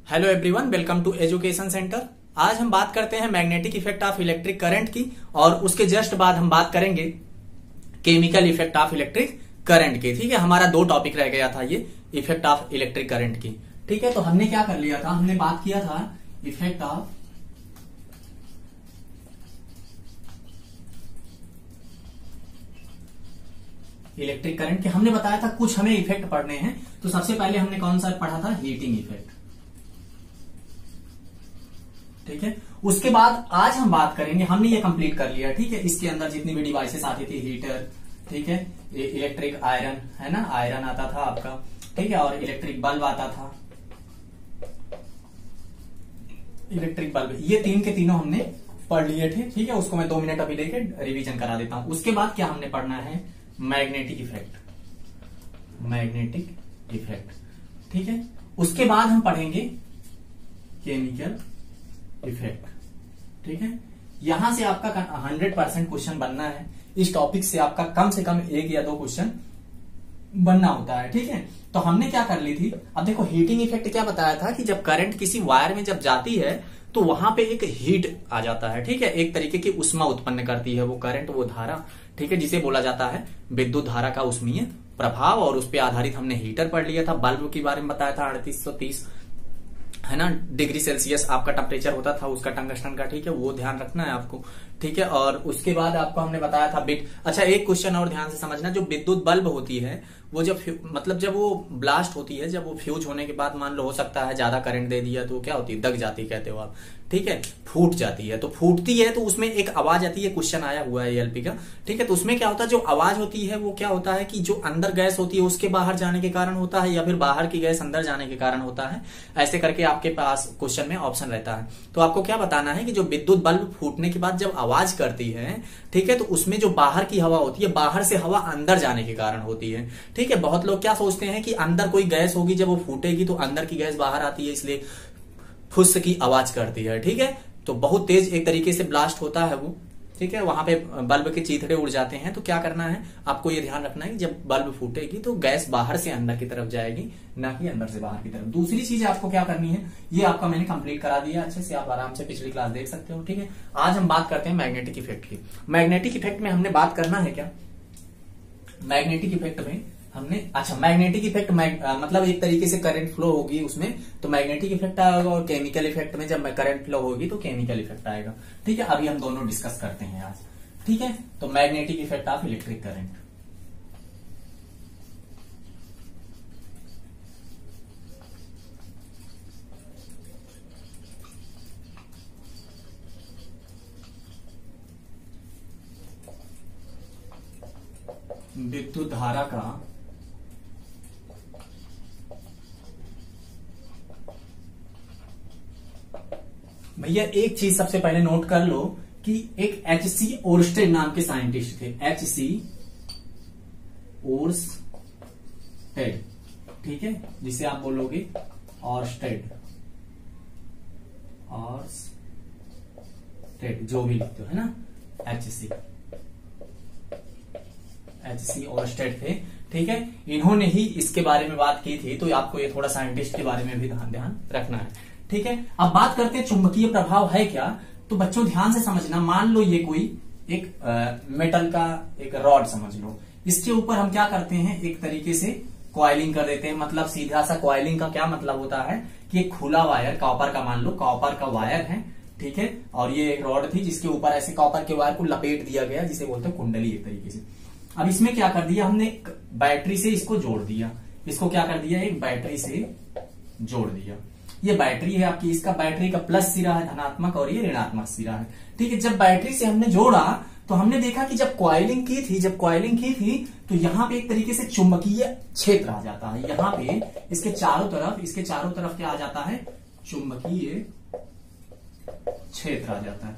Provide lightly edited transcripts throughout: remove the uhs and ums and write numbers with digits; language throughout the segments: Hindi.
Hello everyone, welcome to education centre. आज हम बात करते हैं magnetic effect of electric current की, और उसके जस्ट बाद हम बात करेंगे chemical effect of electric current की। ठीक है, हमारा दो टॉपिक रह गया था ये इफेक्ट ऑफ इलेक्ट्रिक करंट की। ठीक है, तो हमने क्या कर लिया था, हमने बात किया था इफेक्ट ऑफ इलेक्ट्रिक करंट के। हमने बताया था कुछ हमें इफेक्ट पढ़ने हैं। तो सबसे पहले हमने कौन सा पढ़ा था, हीटिंग इफेक्ट। ठीक है, उसके बाद आज हम बात करेंगे, हमने ये कंप्लीट कर लिया। ठीक है, इसके अंदर जितनी भी डिवाइसेस आती थी, हीटर, ठीक है, इलेक्ट्रिक आयरन है ना, आयरन आता था आपका, ठीक है, और इलेक्ट्रिक बल्ब आता था, इलेक्ट्रिक बल्ब, ये तीन के तीनों हमने पढ़ लिए थे। ठीक है, उसको मैं 2 मिनट अभी लेके रिवीजन करा देता हूं। उसके बाद क्या हमने पढ़ना है, मैग्नेटिक इफेक्ट, मैग्नेटिक इफेक्ट। ठीक है, उसके बाद हम पढ़ेंगे केमिकल इफेक्ट। ठीक है, यहां से आपका 100% क्वेश्चन बनना है। इस टॉपिक से आपका कम से कम 1 या 2 क्वेश्चन बनना होता है। ठीक है, तो हमने क्या कर ली थी, अब देखो हीटिंग इफेक्ट क्या बताया था कि जब करंट किसी वायर में जब जाती है तो वहां पे एक हीट आ जाता है। ठीक है, एक तरीके की उष्मा उत्पन्न करती है वो करंट, वो धारा। ठीक है, जिसे बोला जाता है विद्युत धारा का उष्मीय प्रभाव, और उस पर आधारित हमने हीटर पढ़ लिया था। बल्ब के बारे में बताया था 3830 है ना डिग्री सेल्सियस आपका टेम्परेचर होता था उसका, टंगस्टन का। ठीक है, वो ध्यान रखना है आपको। ठीक है, और उसके बाद आपको हमने बताया था बिट। अच्छा, एक क्वेश्चन और ध्यान से समझना, जो विद्युत बल्ब होती है वो जब जब वो ब्लास्ट होती है, जब वो फ्यूज होने के बाद मान लो हो सकता है ज्यादा करंट दे दिया तो क्या होती है, दग जाती कहते हो आप। ठीक है, फूट जाती है। तो फूटती है तो उसमें एक आवाज आती है, क्वेश्चन आया हुआ है एलपी का। ठीक है, तो उसमें क्या होता है, जो आवाज होती है वो क्या होता है कि जो अंदर गैस होती है उसके बाहर जाने के कारण होता है, या फिर बाहर की गैस अंदर जाने के कारण होता है। ऐसे करके आपके पास क्वेश्चन में ऑप्शन रहता है। तो आपको क्या बताना है कि जो विद्युत बल्ब फूटने के बाद जब आवाज करती है, ठीक है, तो उसमें जो बाहर की हवा होती है, बाहर से हवा अंदर जाने के कारण होती है। ठीक है, बहुत लोग क्या सोचते हैं कि अंदर कोई गैस होगी, जब वो फूटेगी तो अंदर की गैस बाहर आती है, इसलिए फुस की आवाज करती है। ठीक है, तो बहुत तेज एक तरीके से ब्लास्ट होता है वो। ठीक है, वहां पे बल्ब के चीथड़े उड़ जाते हैं। तो क्या करना है आपको, ये ध्यान रखना है कि जब बल्ब फूटेगी तो गैस बाहर से अंदर की तरफ जाएगी, ना कि अंदर से बाहर की तरफ। दूसरी चीज आपको क्या करनी है, ये आपका मैंने कंप्लीट करा दिया अच्छे से, आप आराम से पिछली क्लास देख सकते हो। ठीक है, आज हम बात करते हैं मैग्नेटिक इफेक्ट की। मैग्नेटिक इफेक्ट में हमने बात करना है क्या, मैग्नेटिक इफेक्ट में हमने, अच्छा, मैग्नेटिक इफेक्ट मतलब एक तरीके से करंट फ्लो होगी उसमें तो मैग्नेटिक इफेक्ट आएगा, और केमिकल इफेक्ट में जब करंट फ्लो होगी तो केमिकल इफेक्ट आएगा। ठीक है, अभी हम दोनों डिस्कस करते हैं आज। ठीक है, तो magnetic effect of electric current. विद्युत धारा का भैया एक चीज सबसे पहले नोट कर लो कि एक H.C. ओर्स्टेड नाम के साइंटिस्ट थे, H.C. ओर्स्टेड। ठीक है, जिसे आप बोलोगे ओर्स्टेड, ओर्स्टेड जो भी लिखते हो है ना, H.C. ओर्स्टेड थे। ठीक है, इन्होंने ही इसके बारे में बात की थी। तो आपको ये थोड़ा साइंटिस्ट के बारे में भी ध्यान रखना है। ठीक है, अब बात करते हैं चुंबकीय प्रभाव है क्या। तो बच्चों ध्यान से समझना, मान लो ये कोई एक मेटल का एक रॉड समझ लो, इसके ऊपर हम क्या करते हैं, एक तरीके से कॉइलिंग कर देते हैं। मतलब सीधा सा कॉइलिंग का क्या मतलब होता है कि एक खुला वायर कॉपर का, मान लो कॉपर का वायर है, ठीक है, और ये एक रॉड थी जिसके ऊपर ऐसे कॉपर के वायर को लपेट दिया गया, जिसे बोलते हैं कुंडली एक तरीके से। अब इसमें क्या कर दिया हमने, बैटरी से इसको जोड़ दिया। इसको क्या कर दिया, एक बैटरी से जोड़ दिया। ये बैटरी है आपकी, इसका बैटरी का प्लस सिरा है धनात्मक, और ये ऋणात्मक सिरा है। ठीक है, जब बैटरी से हमने जोड़ा तो हमने देखा कि जब कॉइलिंग की थी तो यहाँ पे एक तरीके से चुंबकीय क्षेत्र आ जाता है। यहाँ पे इसके चारों तरफ क्या आ जाता है, चुंबकीय क्षेत्र आ जाता है।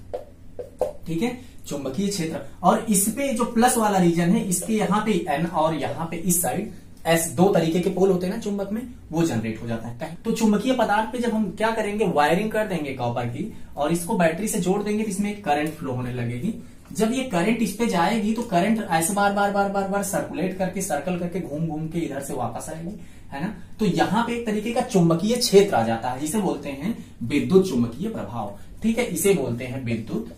ठीक है, चुंबकीय क्षेत्र, और इस पे जो प्लस वाला रीजन है, इसके यहाँ पे N और यहाँ पे इस साइड S, 2 तरीके के पोल होते हैं ना चुंबक में, वो जनरेट हो जाता है। तो चुंबकीय पदार्थ पे जब हम क्या करेंगे, वायरिंग कर देंगे कॉपर की, और इसको बैटरी से जोड़ देंगे, तो इसमें करंट फ्लो होने लगेगी। जब ये करंट इस पे जाएगी तो करंट ऐसे बार बार सर्कुलेट करके, सर्कल करके, घूम घूम के इधर से वापस आएगी, है ना। तो यहाँ पे एक तरीके का चुंबकीय क्षेत्र आ जाता है, जिसे बोलते हैं विद्युत चुंबकीय प्रभाव। ठीक है, इसे बोलते हैं विद्युत,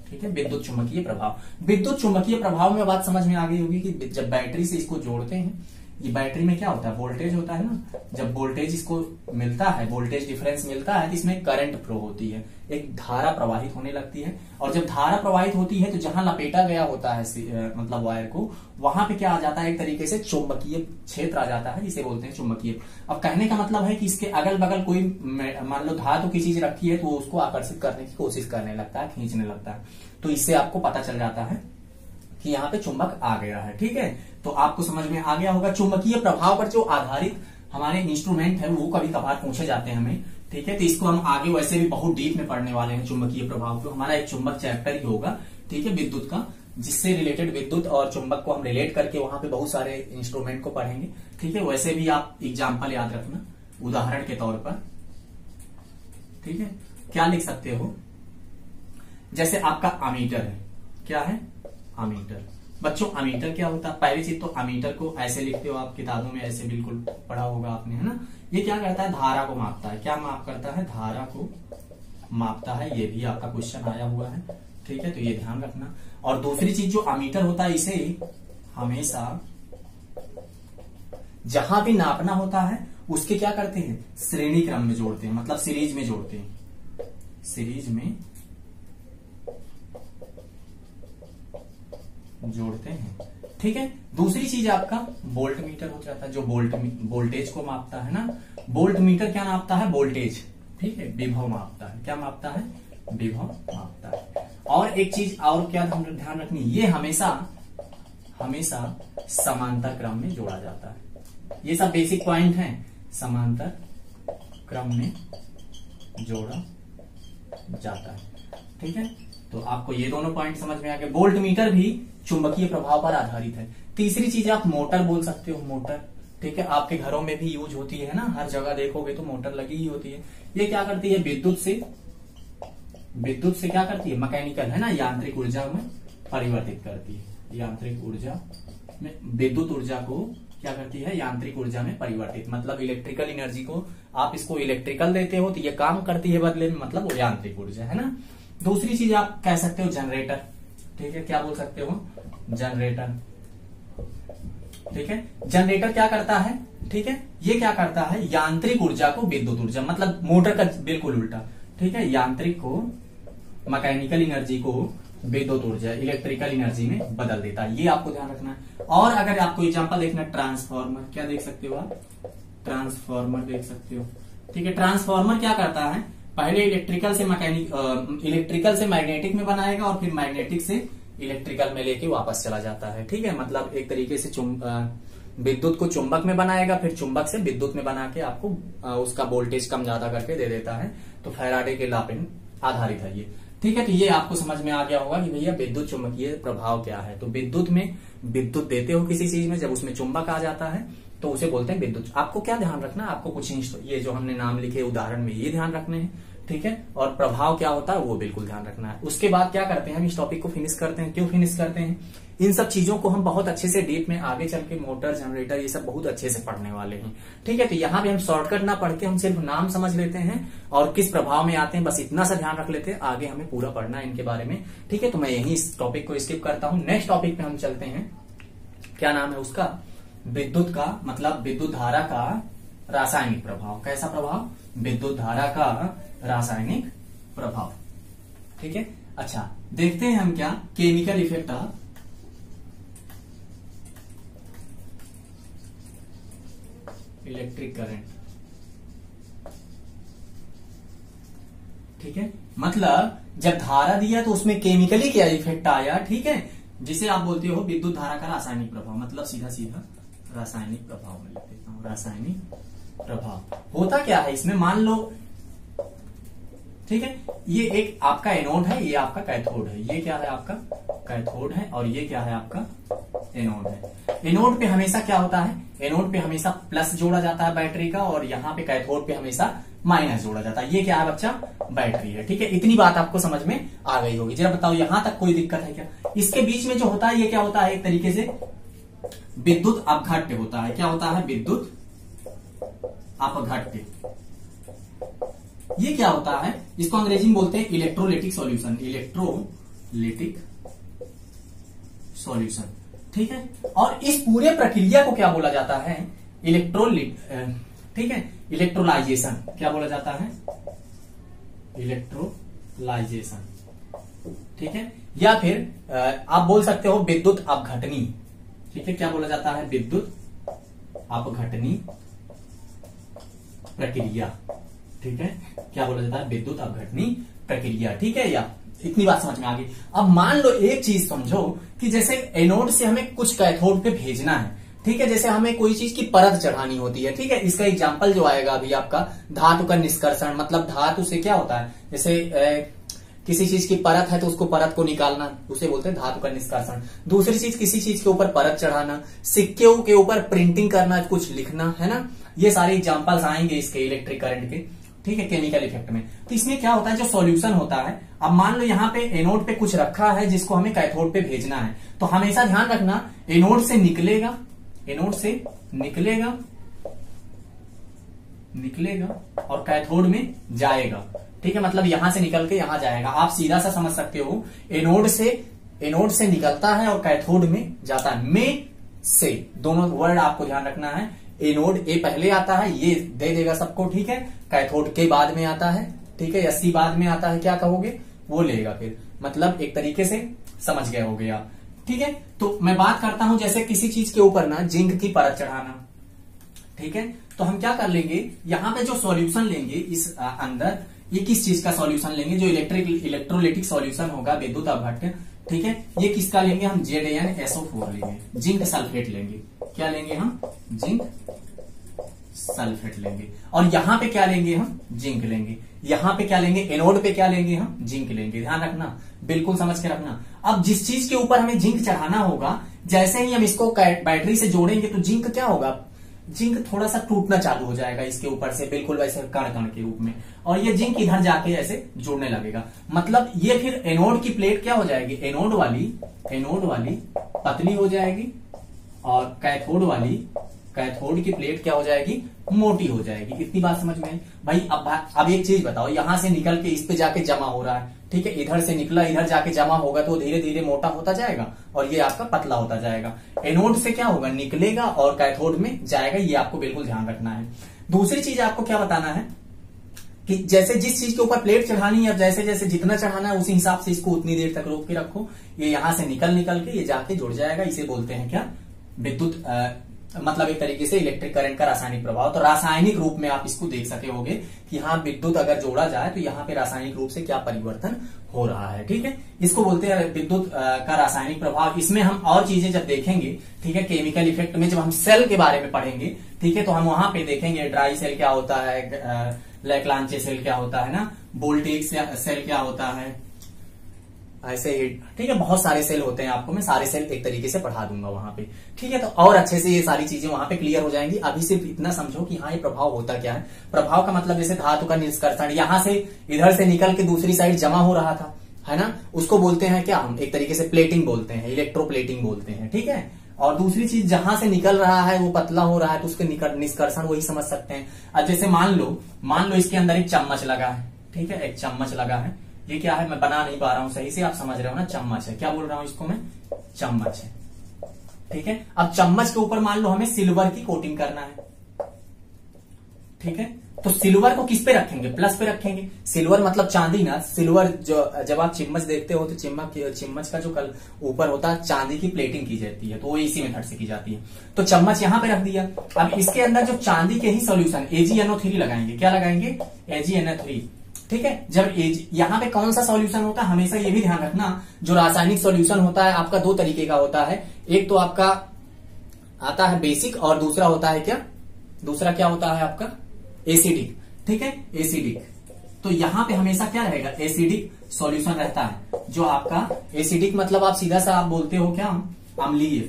ठीक है, विद्युत चुंबकीय प्रभाव। विद्युत चुंबकीय प्रभाव में बात समझ में आ गई होगी कि जब बैटरी से इसको जोड़ते हैं, ये बैटरी में क्या होता है, वोल्टेज होता है ना। जब वोल्टेज इसको मिलता है, वोल्टेज डिफरेंस मिलता है, तो इसमें करंट फ्लो होती है, एक धारा प्रवाहित होने लगती है। और जब धारा प्रवाहित होती है तो जहां लपेटा गया होता है मतलब वायर को, वहां पे क्या आ जाता है, एक तरीके से चुंबकीय क्षेत्र आ जाता है, जिसे बोलते हैं चुंबकीय। अब कहने का मतलब है कि इसके अगल बगल कोई मान लो धातु की चीज रखी है, तो वो उसको आकर्षित करने की कोशिश करने लगता है, खींचने लगता है। तो इससे आपको पता चल जाता है कि यहाँ पे चुंबक आ गया है। ठीक है, तो आपको समझ में आ गया होगा। चुंबकीय प्रभाव पर जो आधारित हमारे इंस्ट्रूमेंट है वो कभी कभार पूछे जाते हैं हमें। ठीक है, तो इसको हम आगे वैसे भी बहुत डीप में पढ़ने वाले हैं चुंबकीय प्रभाव को। हमारा एक चुंबक चैप्टर ही होगा, ठीक है, विद्युत का, जिससे रिलेटेड विद्युत और चुंबक को हम रिलेट करके वहां पे बहुत सारे इंस्ट्रूमेंट को पढ़ेंगे। ठीक है, वैसे भी आप एग्जाम्पल याद रखना उदाहरण के तौर पर। ठीक है, क्या लिख सकते हो, जैसे आपका अमीटर है, क्या है, अमीटर। बच्चों अमीटर क्या होता है, पहली चीज तो अमीटर को ऐसे लिखते हो आप किताबों में, ऐसे बिल्कुल पढ़ा होगा आपने, है ना। ये क्या करता है, धारा को मापता है। क्या माप करता है, धारा को मापता है। ये भी आपका क्वेश्चन आया हुआ है। ठीक है, तो ये ध्यान रखना। और दूसरी चीज जो अमीटर होता है, इसे हमेशा जहां भी नापना होता है उसके क्या करते हैं, श्रेणी क्रम में जोड़ते हैं, मतलब सीरीज में जोड़ते हैं, सीरीज में जोड़ते हैं। ठीक है, दूसरी चीज आपका वोल्ट मीटर हो जाता है, जो वोल्टेज को मापता है ना। वोल्ट मीटर क्या मापता है, वोल्टेज। ठीक है, विभव मापता है। क्या मापता है, विभव मापता है। और एक चीज और क्या ध्यान रखनी, ये हमेशा समांतर क्रम में जोड़ा जाता है। ये सब बेसिक पॉइंट हैं, समांतर क्रम में जोड़ा जाता है। ठीक है, तो आपको ये दोनों पॉइंट समझ में आ गए। वोल्ट मीटर भी चुंबकीय प्रभाव पर आधारित है। तीसरी चीज आप मोटर बोल सकते हो, मोटर। ठीक है, आपके घरों में भी यूज होती है ना, हर जगह देखोगे तो मोटर लगी ही होती है। ये क्या करती है, विद्युत से क्या करती है, मैकेनिकल, है ना, यांत्रिक ऊर्जा में परिवर्तित करती है। यांत्रिक ऊर्जा में विद्युत ऊर्जा को क्या करती है, यांत्रिक ऊर्जा में परिवर्तित, मतलब इलेक्ट्रिकल एनर्जी को आप इसको इलेक्ट्रिकल देते हो तो ये काम करती है बदले में, मतलब वो यांत्रिक ऊर्जा, है ना। दूसरी चीज आप कह सकते हो जनरेटर। ठीक है, क्या बोल सकते हो, जनरेटर। ठीक है, जनरेटर क्या करता है, ठीक है, ये क्या करता है, यांत्रिक ऊर्जा को विद्युत ऊर्जा, मतलब मोटर का बिल्कुल उल्टा। ठीक है, यांत्रिक को, मैकेनिकल एनर्जी को विद्युत ऊर्जा, इलेक्ट्रिकल एनर्जी में बदल देता है। ये आपको ध्यान रखना है। और अगर आपको एग्जांपल देखना, ट्रांसफार्मर, क्या देख सकते हो आप, ट्रांसफार्मर देख सकते हो। ठीक है, ट्रांसफार्मर क्या करता है, पहले इलेक्ट्रिकल से मैग्नेटिक में बनाएगा और फिर मैग्नेटिक से इलेक्ट्रिकल में लेके वापस चला जाता है। ठीक है, मतलब एक तरीके से विद्युत को चुंबक में बनाएगा, फिर चुंबक से विद्युत में बना के आपको उसका वोल्टेज कम ज्यादा करके दे देता है। तो फैराडे के लॉ पे आधारित है ये। ठीक है, तो ये आपको समझ में आ गया होगा कि भैया विद्युत चुंबकीय प्रभाव क्या है। तो विद्युत में विद्युत देते हो किसी चीज में, जब उसमें चुंबक आ जाता है तो उसे बोलते हैं विद्युत। आपको क्या ध्यान रखना, आपको कुछ ये जो हमने नाम लिखे उदाहरण में ये ध्यान रखने हैं। ठीक है, और प्रभाव क्या होता है वो बिल्कुल ध्यान रखना है। उसके बाद क्या करते हैं, हम इस टॉपिक को फिनिश करते हैं। क्यों फिनिश करते हैं, इन सब चीजों को हम बहुत अच्छे से डीप में आगे चल के मोटर, जनरेटर, ये सब बहुत अच्छे से पढ़ने वाले हैं। ठीक है, तो यहाँ पे हम शॉर्टकट ना पढ़ के हम सिर्फ नाम समझ लेते हैं और किस प्रभाव में आते हैं, बस इतना सा ध्यान रख लेते हैं। आगे हमें पूरा पढ़ना है इनके बारे में। ठीक है, तो मैं यही इस टॉपिक को स्किप करता हूँ। नेक्स्ट टॉपिक पे हम चलते हैं, क्या नाम है उसका, विद्युत का, मतलब विद्युत धारा का रासायनिक प्रभाव। कैसा प्रभाव, विद्युत धारा का रासायनिक प्रभाव। ठीक है, अच्छा देखते हैं हम क्या, chemical effect of electric current. ठीक है, मतलब जब धारा दिया तो उसमें केमिकली क्या इफेक्ट आया। ठीक है, जिसे आप बोलते हो विद्युत धारा का रासायनिक प्रभाव, मतलब सीधा सीधा रासायनिक प्रभाव में लिख देता हूं। रासायनिक प्रभाव होता क्या है इसमें, मान लो, ठीक है, ये एक आपका एनोड है, ये आपका कैथोड है। ये क्या है, आपका कैथोड है और ये क्या है, आपका एनोड है। एनोड पे हमेशा क्या होता है, एनोड पे हमेशा प्लस जोड़ा जाता है बैटरी का, और यहाँ पे कैथोड पे हमेशा माइनस जोड़ा जाता है। ये क्या है बच्चा, बैटरी है। ठीक है, इतनी बात आपको समझ में आ गई होगी। जरा बताओ यहां तक कोई दिक्कत है क्या। इसके बीच में जो होता है ये क्या होता है, एक तरीके से विद्युत अपघट्य होता है। क्या होता है? विद्युत अपघट्य। ये क्या होता है? इसको अंग्रेजी में बोलते हैं इलेक्ट्रोलिटिक सॉल्यूशन। इलेक्ट्रोलिटिक सॉल्यूशन, ठीक है। और इस पूरे प्रक्रिया को क्या बोला जाता है? ठीक है, इलेक्ट्रोलाइजेशन। क्या बोला जाता है? इलेक्ट्रोलाइजेशन, ठीक है। या फिर आप बोल सकते हो विद्युत अपघटनी, ठीक है। क्या बोला जाता है? विद्युत अपघटनी प्रक्रिया, ठीक है। क्या बोला जाता है? विद्युत अपघटनी प्रक्रिया, ठीक है। या इतनी बात समझ में आ गई। अब मान लो एक चीज समझो कि जैसे एनोड से हमें कुछ कैथोड पे भेजना है, ठीक है। जैसे हमें कोई चीज की परत चढ़ानी होती है, ठीक है। इसका एग्जांपल जो आएगा अभी आपका धातु का निष्कर्षण, मतलब धातु से क्या होता है? जैसे किसी चीज की परत है तो उसको परत को निकालना, उसे बोलते हैं धातु का निष्कर्षण। दूसरी चीज, किसी चीज के ऊपर परत चढ़ाना, सिक्के के ऊपर प्रिंटिंग करना, कुछ लिखना, है ना। ये सारे एग्जांपल्स आएंगे इसके इलेक्ट्रिक करंट के, ठीक है, केमिकल इफेक्ट में। तो इसमें क्या होता है? जो सॉल्यूशन होता है, अब मान लो यहाँ पे एनोड पे कुछ रखा है जिसको हमें कैथोड पे भेजना है, तो हमेशा ध्यान रखना एनोड से निकलेगा, एनोड से निकलेगा और कैथोड में जाएगा, ठीक है। मतलब यहां से निकल के यहां जाएगा। आप सीधा सा समझ सकते हो, एनोड से निकलता है और कैथोड में जाता है। में से दोनों वर्ड आपको ध्यान रखना है। एनोड ए पहले आता है, ये दे देगा सबको, ठीक है। कैथोड के बाद में आता है, ठीक है। या सी बाद में आता है, क्या कहोगे? वो लेगा फिर। मतलब एक तरीके से समझ गए होगे आप, ठीक है। तो मैं बात करता हूं जैसे किसी चीज के ऊपर ना जिंक की परत चढ़ाना, ठीक है। तो हम क्या कर लेंगे, यहां पे जो सॉल्यूशन लेंगे इस अंदर, ये किस चीज का सॉल्यूशन लेंगे? जो इलेक्ट्रोलिटिक सॉल्यूशन होगा, विद्युत अपघट्य, ठीक है। ये किसका लेंगे हम? ZnSO4 लेंगे, जिंक सल्फेट लेंगे। क्या लेंगे हम? जिंक सल्फेट लेंगे। और यहां पे क्या लेंगे हम? जिंक लेंगे। यहां पे क्या लेंगे? एनोड पे क्या लेंगे हम? जिंक लेंगे। ध्यान रखना, बिल्कुल समझ के रखना। अब जिस चीज के ऊपर हमें जिंक चढ़ाना होगा, जैसे ही हम इसको बैटरी से जोड़ेंगे तो जिंक क्या होगा? जिंक थोड़ा सा टूटना चालू हो जाएगा इसके ऊपर से, बिल्कुल वैसे कण कण के रूप में, और ये जिंक इधर जाके ऐसे जुड़ने लगेगा। मतलब ये फिर एनोड की प्लेट क्या हो जाएगी? एनोड वाली पतली हो जाएगी, और कैथोड की प्लेट क्या हो जाएगी? मोटी हो जाएगी। इतनी बात समझ में आई भाई। अब एक चीज बताओ, यहां से निकल के इस पे जाके जमा हो रहा है, ठीक है। इधर से निकला, इधर जाके जमा होगा तो धीरे धीरे मोटा होता जाएगा और ये आपका पतला होता जाएगा। एनोड से क्या होगा? निकलेगा और कैथोड में जाएगा। ये आपको बिल्कुल ध्यान रखना है। दूसरी चीज आपको क्या बताना है कि जैसे जिस चीज के ऊपर प्लेट चढ़ानी है, जैसे जैसे जितना चढ़ाना है उसी हिसाब से इसको उतनी देर तक रोक के रखो। ये यहां से निकल के ये जाके जुड़ जाएगा। इसे बोलते हैं क्या? विद्युत मतलब एक तरीके से इलेक्ट्रिक करंट का रासायनिक प्रभाव। तो रासायनिक रूप में आप इसको देख सके होगे कि हाँ, विद्युत अगर जोड़ा जाए तो यहाँ पे रासायनिक रूप से क्या परिवर्तन हो रहा है, ठीक है। इसको बोलते हैं विद्युत का रासायनिक प्रभाव। इसमें हम और चीजें जब देखेंगे, ठीक है, केमिकल इफेक्ट में जब हम सेल के बारे में पढ़ेंगे, ठीक है, तो हम वहां पे देखेंगे ड्राई सेल क्या होता है, लैक्लांचे सेल क्या होता है ना, वोल्टेज सेल क्या होता है, ऐसे ही, ठीक है। बहुत सारे सेल होते हैं, आपको मैं सारे सेल एक तरीके से पढ़ा दूंगा वहां पे, ठीक है। तो और अच्छे से ये सारी चीजें वहां पे क्लियर हो जाएंगी। अभी सिर्फ इतना समझो कि हाँ, ये प्रभाव होता क्या है। प्रभाव का मतलब जैसे धातु का निष्कर्षण, यहां से इधर से निकल के दूसरी साइड जमा हो रहा था, है ना, उसको बोलते हैं क्या हम? एक तरीके से प्लेटिंग बोलते हैं, इलेक्ट्रोप्लेटिंग बोलते हैं, ठीक है। और दूसरी चीज, जहां से निकल रहा है वो पतला हो रहा है तो उसके निष्कर्षण वही समझ सकते हैं। अब जैसे मान लो इसके अंदर एक चम्मच लगा है, ठीक है, एक चम्मच लगा है। ये क्या है? मैं बना नहीं पा रहा हूं सही से, आप समझ रहे हो ना, चम्मच है। क्या बोल रहा हूं इसको मैं? चम्मच है, ठीक है। अब चम्मच के ऊपर मान लो हमें सिल्वर की कोटिंग करना है, ठीक है। तो सिल्वर को किस पे रखेंगे? प्लस पे रखेंगे। सिल्वर मतलब चांदी ना, सिल्वर जो जब आप चिम्मच देखते हो तो चिम्मच का जो ऊपर होता है चांदी की प्लेटिंग की जाती है, तो वो इसी मेथड से की जाती है। तो चम्मच यहां पे रख दिया। अब इसके अंदर जो चांदी के ही सोल्यूशन AgNO3 लगाएंगे। क्या लगाएंगे? AgNO3, ठीक है। जब यहां पे कौन सा सॉल्यूशन होता है, हमेशा ये भी ध्यान रखना, जो रासायनिक सॉल्यूशन होता है आपका दो तरीके का होता है। एक तो आपका आता है बेसिक, और दूसरा होता है क्या? दूसरा क्या होता है आपका? एसिडिक, ठीक है, एसिडिक। तो यहां पे हमेशा क्या रहेगा? एसिडिक सॉल्यूशन रहता है। जो आपका एसिडिक मतलब आप सीधा सा आप बोलते हो क्या? अम्लीय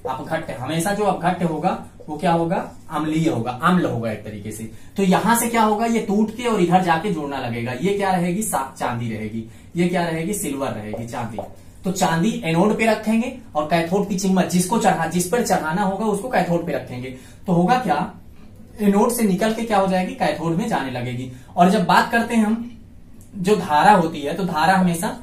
अपघट्य। हमेशा जो अपघट्य होगा वो क्या होगा? अम्लीय होगा, अम्ल होगा एक तरीके से। तो यहां से क्या होगा? ये टूट के और इधर जाके जुड़ना लगेगा। ये क्या रहेगी? चांदी रहेगी। ये क्या रहेगी? सिल्वर रहेगी, चांदी। तो चांदी एनोड पे रखेंगे और कैथोड की चिम्मच जिस पर चढ़ाना होगा उसको कैथोड पे रखेंगे। तो होगा क्या, एनोड से निकल के क्या हो जाएगी, कैथोड में जाने लगेगी। और जब बात करते हैं हम जो धारा होती है, तो धारा हमेशा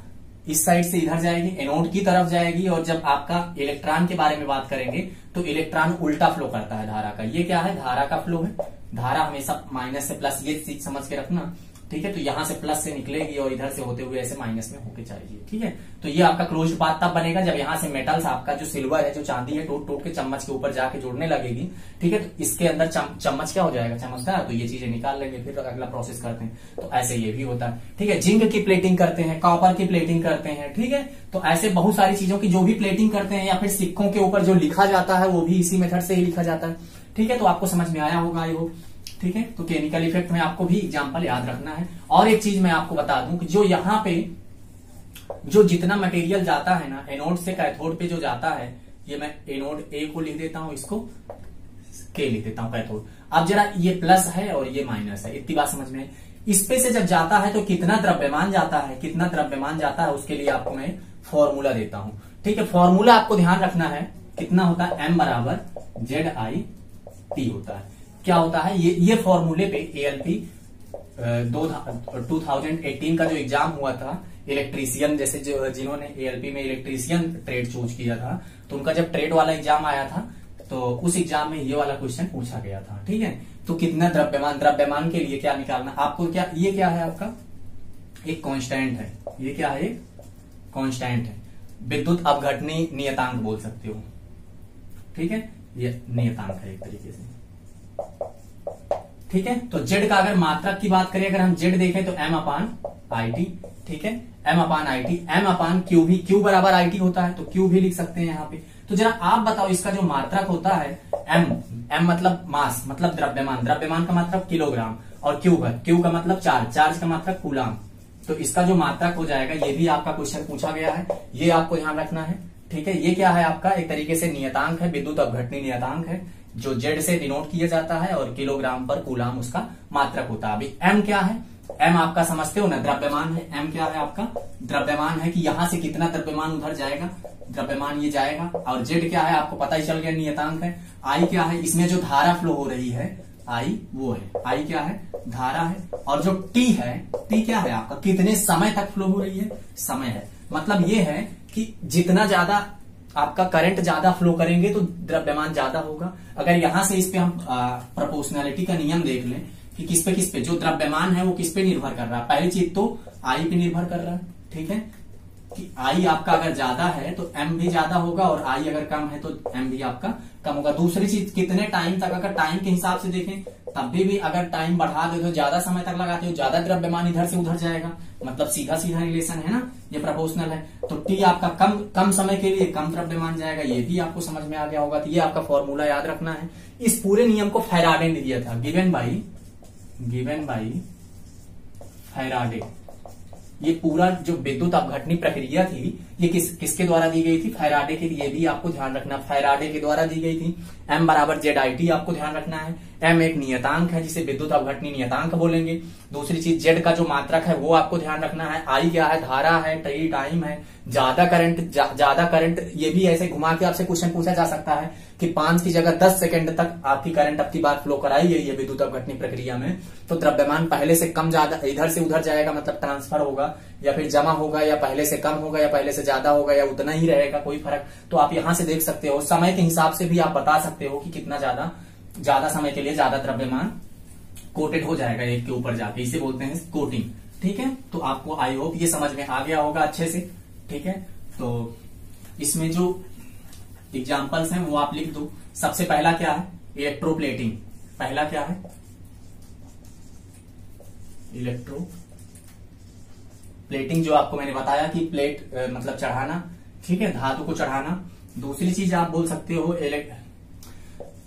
इस साइड से इधर जाएगी, एनोड की तरफ जाएगी। और जब आपका इलेक्ट्रॉन के बारे में बात करेंगे तो इलेक्ट्रॉन उल्टा फ्लो करता है धारा का। ये क्या है, धारा का फ्लो है। धारा हमेशा माइनस से प्लस, ये चीज समझ के रखना, ठीक है। तो यहां से प्लस से निकलेगी और इधर से होते हुए ऐसे माइनस में होके जाएगी, ठीक है। तो ये आपका क्लोज्ड पाथ तब बनेगा जब यहां से मेटल्स आपका जो सिल्वर है, जो चांदी है, टूट टूट के चम्मच के ऊपर जाके जुड़ने लगेगी, ठीक है। तो इसके अंदर चम्मच क्या हो जाएगा, चमकदार। तो ये चीजें निकाल लेंगे, फिर अगला प्रोसेस करते हैं। तो ऐसे ये भी होता है, ठीक है। जिंक की प्लेटिंग करते हैं, कॉपर की प्लेटिंग करते हैं, ठीक है। तो ऐसे बहुत सारी चीजों की जो भी प्लेटिंग करते हैं, या फिर सिक्कों के ऊपर जो लिखा जाता है वो भी इसी मेथड से ही लिखा जाता है, ठीक है। तो आपको समझ में आया होगा, आई होप, ठीक है। तो केमिकल इफेक्ट में आपको भी एग्जांपल याद रखना है। और एक चीज मैं आपको बता दूं कि जो यहाँ पे जो जितना मटेरियल जाता है ना एनोड से कैथोड पे जो जाता है, ये मैं एनोड ए को लिख देता हूं, इसको के लिख देता हूं कैथोड। अब जरा ये प्लस है और ये माइनस है, इतनी बात समझ में है। इस पे से जब जाता है तो कितना द्रव्यमान जाता है, कितना द्रव्यमान जाता है, उसके लिए आपको मैं फॉर्मूला देता हूं, ठीक है। फॉर्मूला आपको ध्यान रखना है, कितना होता है, m बराबर ZI होता है। क्या होता है, ये फॉर्मूले पे ALP 2018 का जो एग्जाम हुआ था इलेक्ट्रीशियन, जैसे जिन्होंने ALP में इलेक्ट्रीशियन ट्रेड चूज किया था, तो उनका जब ट्रेड वाला एग्जाम आया था तो उस एग्जाम में ये वाला क्वेश्चन पूछा गया था, ठीक है। तो कितना द्रव्यमान के लिए क्या निकालना आपको, क्या ये क्या है आपका, एक कांस्टेंट है, ये क्या है, एक कांस्टेंट है, विद्युत अपघटनी नियतांक बोल सकते हो, ठीक है। ये नियतांक है एक तरीके से, ठीक है। तो जेड का अगर मात्रक की बात करें, अगर हम जेड देखें तो m/IT, ठीक है, m/IT, m/Q भी, Q बराबर IT होता है, तो Q भी लिख सकते हैं यहाँ पे। तो जरा आप बताओ इसका जो मात्रक होता है m मतलब मास, मतलब द्रव्यमान का मात्रक किलोग्राम, और Q का मतलब चार्ज का मात्रक कूलाम। तो इसका जो मात्रक हो जाएगा, ये भी आपका क्वेश्चन पूछा गया है, ये आपको ध्यान रखना है, ठीक है। ये क्या है आपका, एक तरीके से नियतांक है, विद्युत अपघटनी नियतांक है, जो जेड से डिनोट किया जाता है, और किलोग्राम पर कूलाम उसका मात्रक होता है। अभी एम क्या है, एम आपका समझते हो ना, द्रव्यमान है। एम क्या है आपका, द्रव्यमान है कि यहां से कितना द्रव्यमान उधर जाएगा, द्रव्यमान ये जाएगा। और जेड क्या है आपको पता ही चल गया, नियतांक है। आई क्या है, इसमें जो धारा फ्लो हो रही है, आई वो है, आई क्या है, धारा है। और जो टी है, टी क्या है आपका, कितने समय तक फ्लो हो रही है, समय है। मतलब ये है कि जितना ज्यादा आपका करंट ज्यादा फ्लो करेंगे तो द्रव्यमान ज्यादा होगा। अगर यहां से इस पे हम प्रोपोर्शनैलिटी का नियम देख लें कि किस पे जो द्रव्यमान है वो किस पे निर्भर कर रहा है, पहली चीज तो आई पे निर्भर कर रहा है, ठीक है, कि आई आपका अगर ज्यादा है तो एम भी ज्यादा होगा, और आई अगर कम है तो एम भी आपका कम होगा। दूसरी चीज कितने टाइम तक, अगर टाइम के हिसाब से देखें तब भी अगर टाइम बढ़ा दे तो ज्यादा समय तक लगाते हो, ज्यादा द्रव्यमान इधर से उधर जाएगा, मतलब सीधा सीधा रिलेशन है ना, ये प्रोपोर्शनल है। तो टी आपका कम समय के लिए कम द्रव्यमान जाएगा, ये भी आपको समझ में आ गया होगा। तो ये आपका फॉर्मूला याद रखना है। इस पूरे नियम को फैराडे ने दिया था, गिवन बाई फैराडे। ये पूरा जो विद्युत अपघटनी प्रक्रिया थी ये किसके द्वारा दी गई थी, फैराडे के। लिए भी आपको ध्यान रखना, फैराडे के द्वारा दी गई थी। m बराबर ZIT आपको ध्यान रखना है। m एक नियतांक है जिसे विद्युत अपघटनी नियतांक बोलेंगे। दूसरी चीज z का जो मात्रक है वो आपको ध्यान रखना है। I क्या है, धारा है, टी टाइम है। ज्यादा करंट ये भी ऐसे घुमा के आपसे क्वेश्चन पूछा जा सकता है कि 5 की जगह 10 सेकंड तक आपकी करंट अब की बार फ्लो कराई गई है विद्युत अपघटनी प्रक्रिया में, तो द्रव्यमान पहले से कम ज्यादा इधर से उधर जाएगा, मतलब ट्रांसफर होगा या फिर जमा होगा, या पहले से कम होगा या पहले से ज्यादा होगा, या उतना ही रहेगा, कोई फर्क। तो आप यहां से देख सकते हो, समय के हिसाब से भी आप बता सकते हो कि कितना ज्यादा समय के लिए ज्यादा द्रव्यमान कोटेड हो जाएगा एक के ऊपर जाके, इसे बोलते हैं कोटिंग, ठीक है। तो आपको आई होप ये समझ में आ गया होगा अच्छे से, ठीक है। तो इसमें जो एग्जाम्पल्स हैं वो आप लिख दो। सबसे पहला क्या है, इलेक्ट्रोप्लेटिंग। पहला क्या है, इलेक्ट्रोप्लेटिंग, जो आपको मैंने बताया कि प्लेट मतलब चढ़ाना, ठीक है, धातु को चढ़ाना। दूसरी चीज आप बोल सकते हो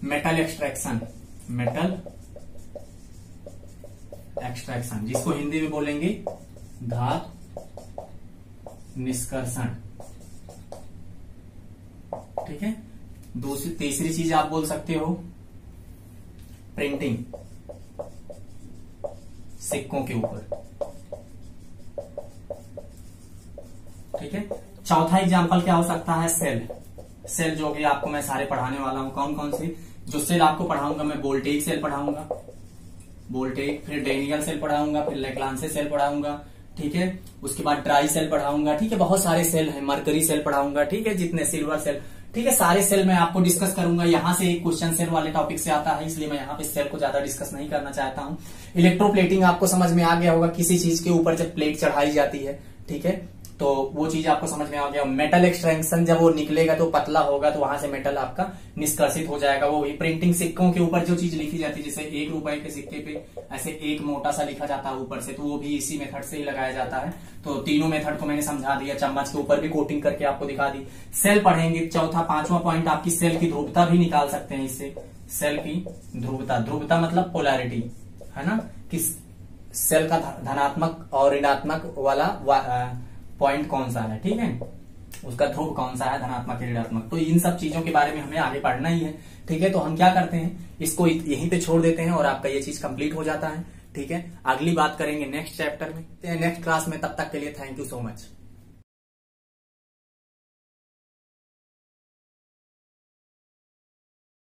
मेटल एक्सट्रैक्शन, जिसको हिंदी में बोलेंगे धातु निष्कर्षण, ठीक है। तीसरी चीज आप बोल सकते हो प्रिंटिंग, सिक्कों के ऊपर, ठीक है। चौथा एग्जाम्पल क्या हो सकता है, सेल। सेल जो कि आपको मैं सारे पढ़ाने वाला हूं। कौन कौन से जो सेल आपको पढ़ाऊंगा मैं, वोल्टेइक सेल पढ़ाऊंगा, वोल्टेइक, फिर डेनियल सेल पढ़ाऊंगा, फिर लेग्रांजे सेल पढ़ाऊंगा, ठीक है। उसके बाद ड्राई सेल पढ़ाऊंगा, ठीक है। बहुत सारे सेल हैं, मरकरी सेल पढ़ाऊंगा, ठीक है, जितने सिल्वर सेल, ठीक है, सारे सेल मैं आपको डिस्कस करूंगा। यहां से एक क्वेश्चन सेल वाले टॉपिक से आता है, इसलिए मैं यहाँ पे सेल को ज्यादा डिस्कस नहीं करना चाहता हूं। इलेक्ट्रोप्लेटिंग आपको समझ में आ गया होगा, किसी चीज के ऊपर जब प्लेट चढ़ाई जाती है, ठीक है, तो वो चीज आपको समझ में आ गया। मेटल एक्सट्रैक्शन जब वो निकलेगा तो पतला होगा, तो वहां से मेटल आपका निष्कर्षित हो जाएगा। वो भी प्रिंटिंग सिक्कों के ऊपर जो चीज लिखी जाती है, जैसे 1 रुपए के सिक्के पे ऐसे एक मोटा सा लिखा जाता है ऊपर से, तो वो भी इसी मेथड से ही लगाया जाता है। तो तीनों मेथड को मैंने समझा दिया, चम्मच के ऊपर भी कोटिंग करके आपको दिखा दी। सेल पढ़ेंगे, चौथा पांचवा पॉइंट आपकी सेल की ध्रुवता भी निकाल सकते हैं इससे। सेल की ध्रुवता, ध्रुवता मतलब पोलैरिटी, है ना, कि सेल का धनात्मक और ऋणात्मक वाला पॉइंट कौन सा है, ठीक है, उसका ध्रुव कौन सा है, धनात्मक ऋणात्मक। तो इन सब चीजों के बारे में हमें आगे पढ़ना ही है, ठीक है। तो हम क्या करते हैं, इसको यहीं पे छोड़ देते हैं और आपका ये चीज कंप्लीट हो जाता है, ठीक है। अगली बात करेंगे नेक्स्ट चैप्टर में, नेक्स्ट क्लास में। तब तक के लिए थैंक यू सो मच।